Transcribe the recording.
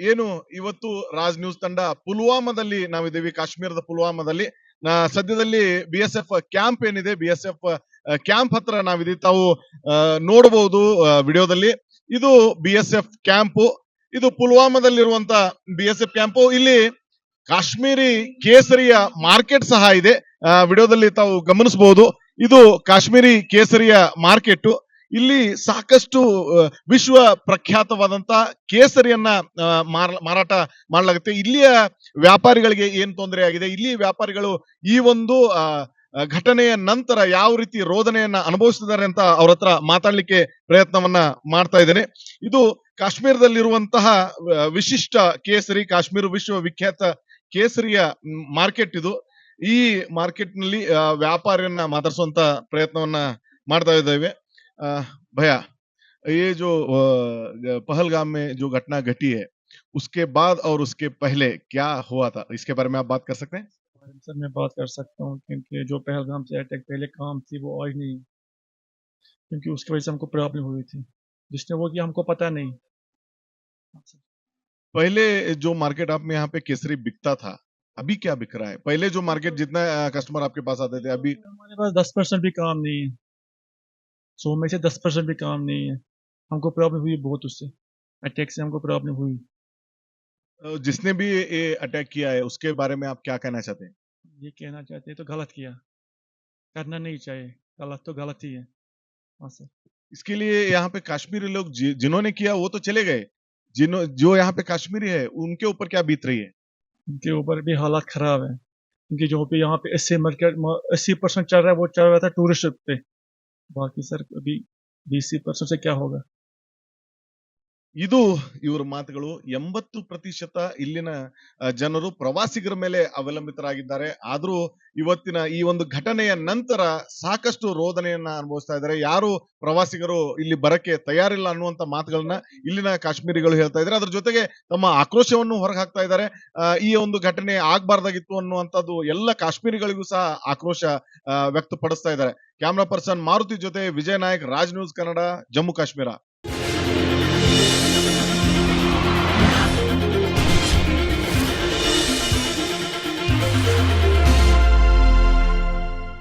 ಏನು ಇವತ್ತು ರಾಜ್ ನ್ಯೂಸ್ ತಂಡ ಪುಲ್ವಾಮಾದಲ್ಲಿ ನಾವಿದ್ದೀವಿ. ಕಾಶ್ಮೀರದ ಪುಲ್ವಾಮಾದಲ್ಲಿ ಸದ್ಯದಲ್ಲಿ BSF ಕ್ಯಾಂಪ್ ಏನಿದೆ, BSF ಕ್ಯಾಂಪ್ ಹತ್ರ ನಾವಿದ್ದೀವಿ. ತಾವು ನೋಡಬಹುದು ವಿಡಿಯೋದಲ್ಲಿ. ಇದು BSF ಕ್ಯಾಂಪು. ಇದು ಪುಲ್ವಾಮಾದಲ್ಲಿರುವಂತ BSF ಕ್ಯಾಂಪು. ಇಲ್ಲಿ ಕಾಶ್ಮೀರಿ ಕೇಸರಿಯ ಮಾರ್ಕೆಟ್ ಸಹ ಇದೆ. ವಿಡಿಯೋದಲ್ಲಿ ತಾವು ಗಮನಿಸಬಹುದು. ಇದು ಕಾಶ್ಮೀರಿ ಕೇಸರಿಯ ಮಾರ್ಕೆಟ್. ಇಲ್ಲಿ ಸಾಕಷ್ಟು ವಿಶ್ವ ಪ್ರಖ್ಯಾತವಾದಂತ ಕೇಸರಿಯನ್ನ ಮಾರಾಟ ಮಾಡಲಾಗುತ್ತೆ. ಇಲ್ಲಿಯ ವ್ಯಾಪಾರಿಗಳಿಗೆ ಏನ್ ತೊಂದರೆ ಆಗಿದೆ, ಇಲ್ಲಿ ವ್ಯಾಪಾರಿಗಳು ಈ ಒಂದು ಘಟನೆಯ ನಂತರ ಯಾವ ರೀತಿ ರೋದನೆಯನ್ನ ಅನುಭವಿಸಿದ್ದಾರೆ ಅಂತ ಅವ್ರ ಹತ್ರ ಮಾತಾಡ್ಲಿಕ್ಕೆ ಪ್ರಯತ್ನವನ್ನ ಮಾಡ್ತಾ ಇದ್ದೇನೆ. ಇದು ಕಾಶ್ಮೀರದಲ್ಲಿರುವಂತಹ ವಿಶಿಷ್ಟ ಕೇಸರಿ, ಕಾಶ್ಮೀರ ವಿಶ್ವವಿಖ್ಯಾತ ಕೇಸರಿಯ ಮಾರ್ಕೆಟ್ ಇದು. ಈ ಮಾರ್ಕೆಟ್ ನಲ್ಲಿ ವ್ಯಾಪಾರಿಯನ್ನ ಮಾತಾಡಿಸುವಂತ ಪ್ರಯತ್ನವನ್ನ ಮಾಡ್ತಾ ಇದ್ದೇವೆ. भैया, ये जो पहलगाम में जो घटना घटी है, उसके बाद और उसके पहले क्या हुआ था, इसके बारे में आप बात कर सकते हैं? सर मैं बात कर सकता हूँ, क्योंकि जो पहलगाम से अटैक पहले काम थी वो आज नहीं, क्योंकि उसकी वजह से हमको प्रॉब्लम हुई थी। जिसने वो किया हमको पता नहीं। पहले जो मार्केट आप में यहाँ पे केसरी बिकता था, अभी क्या बिक रहा है? पहले जो मार्केट जितना कस्टमर आपके पास आते थे, अभी हमारे पास 10% भी काम नहीं है। 100 में से 10% भी काम नहीं है। हमको प्रॉब्लम हुई बहुत उससे, अटैक से हमको प्रॉब्लम हुई। जिसने भी ये अटैक किया है उसके बारे में आप क्या कहना चाहते हैं? ये कहना चाहते हैं तो गलत किया, करना नहीं चाहिए, गलत तो गलत ही है। हाँ सर। इसके लिए यहाँ पे काश्मीरी लोग जिन्होंने किया वो तो चले गए, जो यहाँ पे काश्मीरी है उनके ऊपर क्या बीत रही है? उनके ऊपर भी हालात खराब है, क्योंकि जो पे यहाँ पे 80% चल रहा है, वो चल रहा था टूरिस्ट पे। बाकी सर अभी 20% से क्या होगा? ಇದು ಇವರ ಮಾತುಗಳು. 80% ಇಲ್ಲಿನ ಜನರು ಪ್ರವಾಸಿಗರ ಮೇಲೆ ಅವಲಂಬಿತರಾಗಿದ್ದಾರೆ. ಆದ್ರೂ ಇವತ್ತಿನ ಈ ಒಂದು ಘಟನೆಯ ನಂತರ ಸಾಕಷ್ಟು ರೋದನೆಯನ್ನ ಅನುಭವಿಸ್ತಾ ಇದ್ದಾರೆ. ಯಾರು ಪ್ರವಾಸಿಗರು ಇಲ್ಲಿ ಬರಕ್ಕೆ ತಯಾರಿಲ್ಲ ಅನ್ನುವಂತ ಮಾತುಗಳನ್ನ ಇಲ್ಲಿನ ಕಾಶ್ಮೀರಿಗಳು ಹೇಳ್ತಾ ಇದ್ದಾರೆ. ಅದ್ರ ಜೊತೆಗೆ ತಮ್ಮ ಆಕ್ರೋಶವನ್ನು ಹೊರಗೆ ಹಾಕ್ತಾ ಇದ್ದಾರೆ. ಈ ಒಂದು ಘಟನೆ ಆಗ್ಬಾರ್ದಾಗಿತ್ತು ಅನ್ನುವಂಥದ್ದು ಎಲ್ಲ ಕಾಶ್ಮೀರಿಗಳಿಗೂ ಸಹ ಆಕ್ರೋಶ ವ್ಯಕ್ತಪಡಿಸ್ತಾ ಇದ್ದಾರೆ. ಕ್ಯಾಮ್ರಾ ಪರ್ಸನ್ ಮಾರುತಿ ಜೊತೆ ವಿಜಯ ನಾಯಕ್, ರಾಜ್ ನ್ಯೂಸ್ ಕನ್ನಡ, ಜಮ್ಮು ಕಾಶ್ಮೀರ.